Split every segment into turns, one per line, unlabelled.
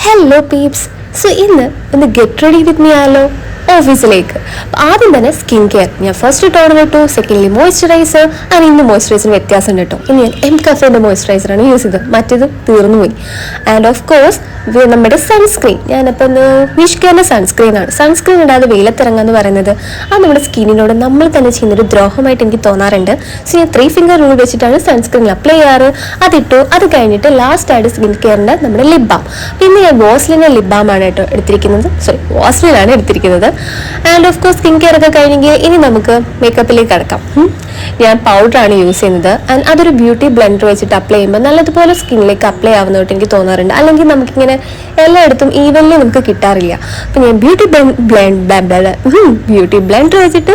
Hello Pepys. So ഇന്ന് ഒന്ന് get ready with me ആയാലോ ഓഫീസിലേക്ക്. ആദ്യം തന്നെ സ്കിൻ കെയർ. ഞാൻ ഫസ്റ്റ് ടോണർ ഇട്ടു, സെക്കൻഡ്ലി മോയ്സ്ചറൈസർ. അങ്ങനെ ഇന്ന് മോയ്സ്ചറൈസറിന് വ്യത്യാസം കേട്ടോ. ഇനി ഞാൻ എംകഫേന്റെ മോയ്സ്ചറൈസറാണ് യൂസ് ചെയ്തത്, മറ്റേത് തീർന്നു പോയി. ആൻഡ് ഓഫ് കോഴ്സ് നമ്മുടെ സൺസ്ക്രീൻ. ഞാനിപ്പോൾ ഒന്ന് വിഷ് കെയറിന്റെ സൺസ്ക്രീനാണ്. സൺസ്ക്രീൻ ഇടാതെ വെയിലത്തിറങ്ങുക എന്ന് പറയുന്നത് അത് നമ്മുടെ സ്കിന്നിനോട് നമ്മൾ തന്നെ ചെയ്യുന്നൊരു ദ്രോഹമായിട്ട് എനിക്ക് തോന്നാറുണ്ട്. സോ ഞാൻ 3 ഫിംഗർ റൂൾ വെച്ചിട്ടാണ് സൺസ്ക്രീൻ അപ്ലൈ ചെയ്യാറ്. അതിട്ടു. അത് കഴിഞ്ഞിട്ട് ലാസ്റ്റ് ആയിട്ട് സ്കിൻ കെയറിന്റെ നമ്മുടെ ലിപ് ബാം. പിന്നെ ഞാൻ വോസ്ലിന്റെ ലിപ് ബാം ആണ് കേട്ടോ എടുത്തിരിക്കുന്നത്. സോറി, വാസ്ലിനാണ് എടുത്തിരിക്കുന്നത്. And of course skin care ഒക്കെ കഴിഞ്ഞെങ്കിൽ ഇനി നമുക്ക് മേക്കപ്പിലേക്ക് കടക്കാം. ഞാൻ പൗഡറാണ് യൂസ് ചെയ്യുന്നത്. ആൻഡ് അതൊരു ബ്യൂട്ടി ബ്ലെൻഡർ വെച്ചിട്ട് അപ്ലൈ ചെയ്യുമ്പോൾ നല്ലതുപോലെ സ്കിന്നിലേക്ക് അപ്ലൈ ആവുന്നതായിട്ട് എനിക്ക് തോന്നാറുണ്ട്. അല്ലെങ്കിൽ നമുക്കിങ്ങനെ എല്ലായിടത്തും ഈവൻലി നമുക്ക് കിട്ടാറില്ല. അപ്പം ഞാൻ ബ്യൂട്ടി ബ്ലെൻഡർ വെച്ചിട്ട്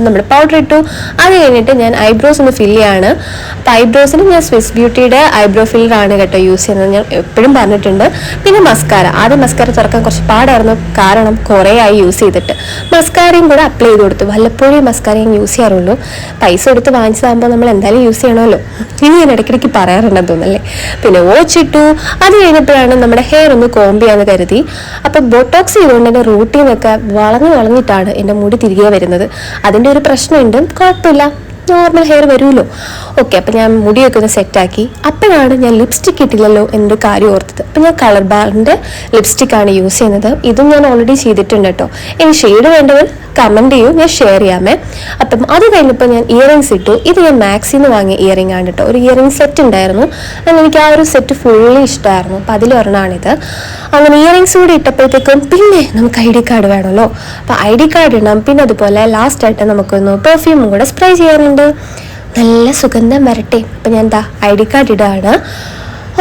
നമ്മുടെ പൗഡർ ഇട്ടു. അത് കഴിഞ്ഞിട്ട് ഞാൻ ഐബ്രോസ് ഒന്ന് ഫില്ല് ചെയ്യാണ്. അപ്പം ഐബ്രോസിന് ഞാൻ സ്വിസ് ബ്യൂട്ടിയുടെ ഐബ്രോ ഫില്ലർ ആണ് കേട്ടോ യൂസ് ചെയ്യുന്നത്, ഞാൻ എപ്പോഴും പറഞ്ഞിട്ടുണ്ട്. പിന്നെ മസ്കാര. ആദ്യം മസ്കാര തുറക്കാൻ കുറച്ച് പാടായിരുന്നു, കാരണം കുറേ ആയി യൂസ് ചെയ്തിട്ട്. മസ്കാരയും കൂടെ അപ്ലൈ ചെയ്ത് കൊടുത്തു. വല്ലപ്പോഴും മസ്കാര ഞാൻ യൂസ് ചെയ്യാറുള്ളൂ. പൈസ കൊടുത്ത് വാങ്ങിച്ചതാകുമ്പോൾ നമ്മൾ എന്തായാലും യൂസ് ചെയ്യണമല്ലോ. ഇനി ഞാൻ ഇടയ്ക്കിടയ്ക്ക് പറയാറുണ്ടെന്ന് തോന്നല്ലേ. പിന്നെ വാച്ച് ഇട്ടു. അത് കഴിഞ്ഞപ്പോഴാണ് നമ്മുടെ ഹെയർ ഒന്ന് കോംബ് ചെയ്യാന്ന് കരുതി. അപ്പം ബോട്ടോക്സ് ചെയ്തുകൊണ്ട് എൻ്റെ റൂട്ടീനൊക്കെ വളഞ്ഞിട്ടാണ് എൻ്റെ മുടി തിരികെ വരുന്നത്. അതിൻ്റെ ഒരു പ്രശ്നമുണ്ട്. കുഴപ്പമില്ല, നോർമൽ ഹെയർ വരുമല്ലോ. ഓക്കെ, അപ്പം ഞാൻ മുടിയൊക്കെ ഒന്ന് സെറ്റാക്കി. അപ്പോഴാണ് ഞാൻ ലിപ്സ്റ്റിക് ഇട്ടില്ലല്ലോ എന്നൊരു കാര്യം ഓർത്തത്. അപ്പം ഞാൻ കളർ ബാറിൻ്റെ ലിപ്സ്റ്റിക്കാണ് യൂസ് ചെയ്യുന്നത്. ഇതും ഞാൻ ഓൾറെഡി ചെയ്തിട്ടുണ്ട് കേട്ടോ. ഇനി ഷെയ്ഡ് വേണ്ടവർ കമൻറ്റ് ചെയ്യൂ, ഞാൻ ഷെയർ ചെയ്യാമേ. അപ്പം അത് കഴിഞ്ഞപ്പോൾ ഞാൻ ഇയറിങ്സ് ഇട്ടു. ഇത് ഞാൻ മാക്സിന്ന് വാങ്ങിയ ഇയറിംഗ് ആണ് കേട്ടോ. ഒരു ഇയറിംഗ് സെറ്റ് ഉണ്ടായിരുന്നു. അങ്ങനെ എനിക്ക് ആ ഒരു സെറ്റ് ഫുള്ളി ഇഷ്ടമായിരുന്നു. അപ്പം അതിലൊരെണ്ണമാണിത്. അങ്ങനെ ഇയറിങ്സ് കൂടി ഇട്ടപ്പോഴത്തേക്കും പിന്നെ നമുക്ക് ID കാർഡ് വേണമല്ലോ. അപ്പം ID കാർഡ് ഇടാം. പിന്നെ അതുപോലെ ലാസ്റ്റായിട്ട് നമുക്കൊന്ന് പെർഫ്യൂമും കൂടെ സ്പ്രേ ചെയ്യാനുണ്ട്. നല്ല സുഗന്ധം വരട്ടെ. അപ്പം ഞാൻ എന്താ ID കാർഡ് ഇടാണ്.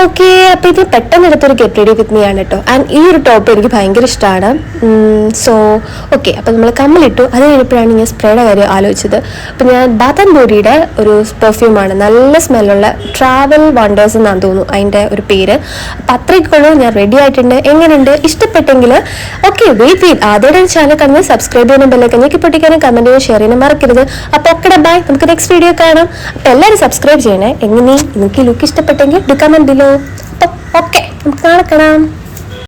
ഓക്കെ, അപ്പം ഇത് പെട്ടെന്ന് എടുത്തൊരു ഗെറ്റ് റെഡി വിത്ത് മീ ആണ് കേട്ടോ. ആൻഡ് ഈ ഒരു ടോപ്പ് എനിക്ക് ഭയങ്കര ഇഷ്ടമാണ്. സോ ഓക്കെ, അപ്പം നമ്മൾ കമ്മലിട്ടു. അത് കഴിഞ്ഞപ്പോഴാണ് ഞാൻ സ്പ്രേയുടെ കാര്യം ആലോചിച്ചത്. അപ്പം ഞാൻ ബാത്ത് ആൻഡ് ബോഡിയുടെ ഒരു പെർഫ്യൂമാണ്, നല്ല സ്മെല്ലുള്ള ട്രാവൽ വണ്ടേഴ്സ് എന്നാണ് തോന്നുന്നു അതിൻ്റെ ഒരു പേര്. അപ്പം അത്രയ്ക്കുള്ളൂ. ഞാൻ റെഡി ആയിട്ടുണ്ട്. എങ്ങനെയുണ്ട്, ഇഷ്ടപ്പെട്ടെങ്കിൽ ഓക്കെ വെയിറ്റ് ചെയ്ത് ആദ്യമായിട്ട് ചാനൽ കാണുന്നത് സബ്സ്ക്രൈബ് ചെയ്യാനും ബെല്ലൊക്കെ ഞെക്കി പൊട്ടിക്കാനും കമൻറ്റ് ചെയ്യാനും ഷെയർ ചെയ്യാനും മറക്കരുത്. അപ്പോൾ ഒക്കെ ബൈ, നമുക്ക് നെക്സ്റ്റ് വീഡിയോ കാണാം. അപ്പം എല്ലാവരും സബ്സ്ക്രൈബ് ചെയ്യണേ. എങ്ങനെ നിങ്ങൾക്ക് ലുക്ക് ഇഷ്ടപ്പെട്ടെങ്കിൽ ഡു കമൻറ്റ് ബിലോ. അപ്പം ഓക്കെ, നമുക്ക് നാളെ കാണാം.